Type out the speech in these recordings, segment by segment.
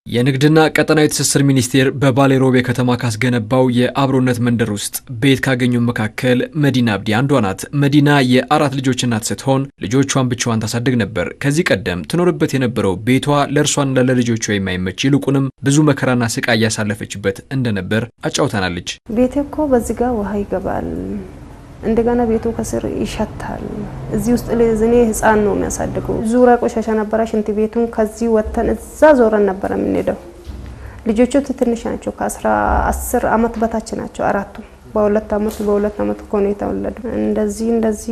የንግድና ቀጠናዊ ትስስር ሚኒስቴር በባሌ ሮቤ ከተማ ካስገነባው የአብሮነት መንደር ውስጥ ቤት ካገኙ መካከል መዲና አብዲ አንዷ ናት። መዲና የአራት ልጆች እናት ስትሆን ልጆቿን ብቻዋን ታሳድግ ነበር። ከዚህ ቀደም ትኖርበት የነበረው ቤቷ ለእርሷና ለልጆቿ የማይመች ይልቁንም ብዙ መከራና ስቃይ ያሳለፈችበት እንደነበር አጫውታናለች። ቤቴ እኮ በዚህ ጋር ውሃ ይገባል፣ እንደገና ቤቱ ከስር ይሸታል። እዚህ ውስጥ ለዝኔ ህፃን ነው የሚያሳድገው። ዙራ ቆሻሻ ነበር። ሽንት ቤቱን ከዚህ ወተን እዛ ዞረን ነበር የምንሄደው። ልጆቹ ትንሽ ናቸው፣ ከ10 አመት በታች ናቸው። አራቱ በሁለት አመት እኮ ነው የተወለዱ። እንደዚህ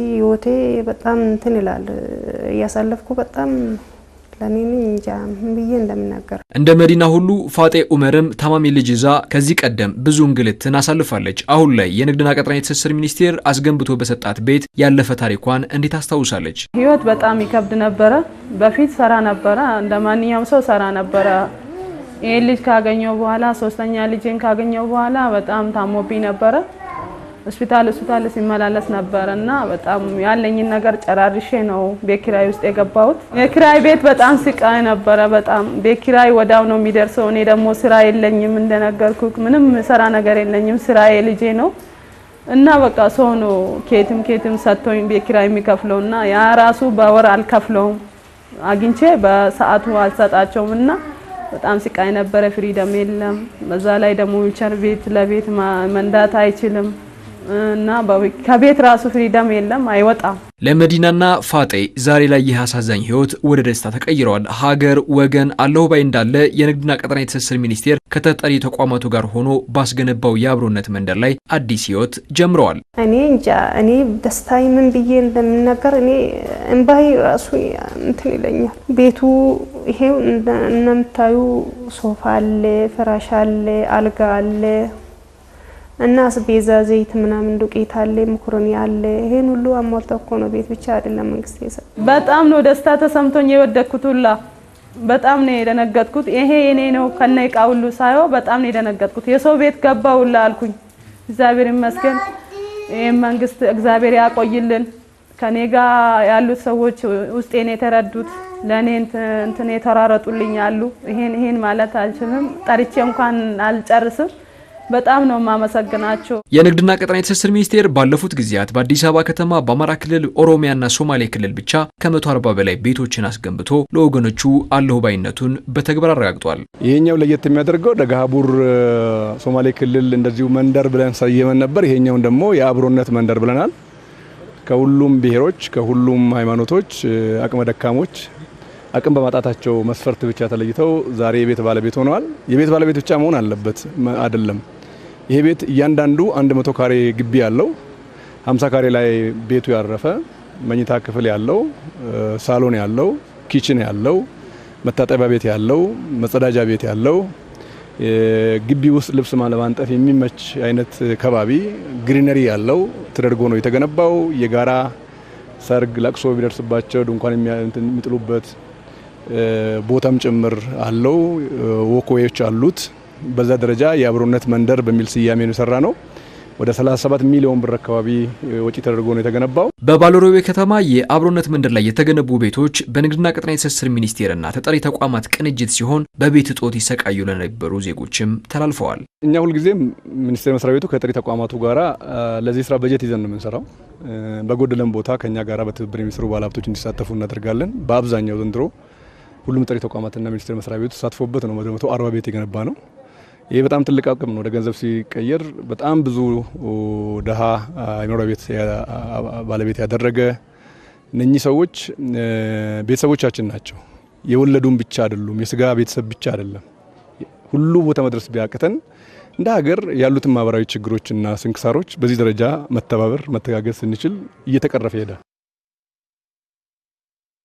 ህይወቴ በጣም እንትን ይላል። ያሳለፍኩ በጣም ለኔን እንጃ ብዬ እንደምናገር። እንደ መዲና ሁሉ ፋጤ ኡመርም ታማሚ ልጅ ይዛ ከዚህ ቀደም ብዙ እንግልትን አሳልፋለች። አሁን ላይ የንግድና ቀጠናዊ ትስስር ሚኒስቴር አስገንብቶ በሰጣት ቤት ያለፈ ታሪኳን እንዴት አስታውሳለች። ህይወት በጣም ይከብድ ነበር። በፊት ሰራ ነበር፣ እንደማንኛውም ሰው ሰራ ነበር። ይሄ ልጅ ካገኘው በኋላ ሶስተኛ ልጅን ካገኘው በኋላ በጣም ታሞብኝ ነበር። ሆስፒታል ሲመላለስ ነበርና በጣም ያለኝን ነገር ጨራርሼ ነው ቤት ኪራይ ውስጥ የገባሁት። የኪራይ ቤት በጣም ስቃይ ነበር። በጣም ቤት ኪራይ ወዳው ነው የሚደርሰው። እኔ ደግሞ ስራ የለኝም፣ እንደነገርኩ ምንም ሰራ ነገር የለኝም። ስራዬ ልጄ ነው እና በቃ ሰው ነው ኬትም ሰጥቶኝ ቤት ኪራይ የሚከፍለውና ያ ራሱ በወር አልከፍለውም፣ አግኝቼ በሰዓቱ አልሰጣቸውም እና በጣም ስቃይ ነበር። ፍሪደም የለም። በዛ ላይ ደግሞ ዊልቸር ቤት ለቤት መንዳት አይችልም እና ከቤት ራሱ ፍሪደም የለም፣ አይወጣም። ለመዲናና ፋጤ ዛሬ ላይ ይህ አሳዛኝ ህይወት ወደ ደስታ ተቀይረዋል። ሀገር ወገን አለሁ ባይ እንዳለ የንግድና ቀጠናዊ ትስስር ሚኒስቴር ከተጠሪ ተቋማቱ ጋር ሆኖ ባስገነባው የአብሮነት መንደር ላይ አዲስ ህይወት ጀምረዋል። እኔ እንጃ እኔ ደስታዬ ምን ብዬ እንደምናገር እኔ እንባይ ራሱ እንትን ይለኛል። ቤቱ ይሄው እንደምታዩ ሶፋ አለ፣ ፍራሽ አለ፣ አልጋ አለ እና አስቤዛ ዘይት ምናምን ዱቄት አለ፣ መኮረኒ አለ። ይሄን ሁሉ አሟልተው እኮ ነው። ቤት ብቻ አይደለም መንግስት የሰጠ። በጣም ነው ደስታ ተሰምቶኝ የወደኩት ሁላ በጣም ነው የደነገጥኩት። ይሄ የኔ ነው ከነ ዕቃ ሁሉ ሳይው በጣም ነው የደነገጥኩት። የሰው ቤት ገባው ሁላ አልኩኝ። እግዚአብሔር ይመስገን። ይሄ መንግስት እግዚአብሔር ያቆይልን። ከኔ ጋር ያሉት ሰዎች ውስጤን የተረዱት ለኔ እንትን የተራረጡልኝ አሉ። ይሄን ማለት አልችልም፣ ጠርቼ እንኳን አልጨርስም። በጣም ነው ማመሰግናቸው። የንግድና ቀጠናዊ ትስስር ሚኒስቴር ባለፉት ጊዜያት በአዲስ አበባ ከተማ፣ በአማራ ክልል፣ ኦሮሚያና ሶማሌ ክልል ብቻ ከ140 በላይ ቤቶችን አስገንብቶ ለወገኖቹ አለሁ ባይነቱን በተግባር አረጋግጧል። ይሄኛው ለየት የሚያደርገው ደጋሃቡር ሶማሌ ክልል እንደዚሁ መንደር ብለን ሰየመን ነበር። ይሄኛውን ደግሞ የአብሮነት መንደር ብለናል። ከሁሉም ብሔሮች፣ ከሁሉም ሃይማኖቶች፣ አቅመ ደካሞች አቅም በማጣታቸው መስፈርት ብቻ ተለይተው ዛሬ የቤት ባለቤት ሆነዋል። የቤት ባለቤት ብቻ መሆን አለበት አይደለም። ይሄ ቤት እያንዳንዱ 100 ካሬ ግቢ ያለው፣ 50 ካሬ ላይ ቤቱ ያረፈ መኝታ ክፍል ያለው፣ ሳሎን ያለው፣ ኪችን ያለው፣ መታጠቢያ ቤት ያለው፣ መጸዳጃ ቤት ያለው፣ ግቢ ውስጥ ልብስ ለማንጠፍ የሚመች አይነት ከባቢ ግሪነሪ ያለው ተደርጎ ነው የተገነባው። የጋራ ሰርግ ለቅሶ ቢደርስባቸው ድንኳን የሚጥሉበት ቦታም ጭምር አለው። ወኮዎች አሉት። በዛ ደረጃ የአብሮነት መንደር በሚል ስያሜ ነው የሰራ ነው። ወደ 37 ሚሊዮን ብር አካባቢ ወጪ ተደርጎ ነው የተገነባው። በባሌ ሮቤ ከተማ የአብሮነት መንደር ላይ የተገነቡ ቤቶች በንግድና ቀጠናዊ ትስስር ሚኒስቴርና ተጠሪ ተቋማት ቅንጅት ሲሆን በቤት እጦት ይሰቃዩ ለነበሩ ዜጎችም ተላልፈዋል። እኛ ሁልጊዜም ሚኒስቴር መስሪያ ቤቱ ከተጠሪ ተቋማቱ ጋራ ለዚህ ስራ በጀት ይዘን ነው የምንሰራው። በጎደለም ቦታ ከኛ ጋራ በትብብር የሚሰሩ ባለሀብቶች እንዲሳተፉ እናደርጋለን። በአብዛኛው ዘንድሮ ሁሉም ተጠሪ ተቋማትና ሚኒስቴር መስሪያ ቤቱ ተሳትፎበት ነው ወደ 140 ቤት የገነባ ነው። ይሄ በጣም ትልቅ አቅም ነው። ወደ ገንዘብ ሲቀየር በጣም ብዙ ደሃ የመኖሪያ ቤት ባለቤት ያደረገ እነኚህ ሰዎች ቤተሰቦቻችን ናቸው። የወለዱም ብቻ አይደሉም፣ የስጋ ቤተሰብ ብቻ አይደለም። ሁሉ ቦታ መድረስ ቢያቅተን እንደ ሀገር ያሉትን ማህበራዊ ችግሮችና ስንክሳሮች በዚህ ደረጃ መተባበር መተጋገዝ ስንችል እየተቀረፈ ሄደ።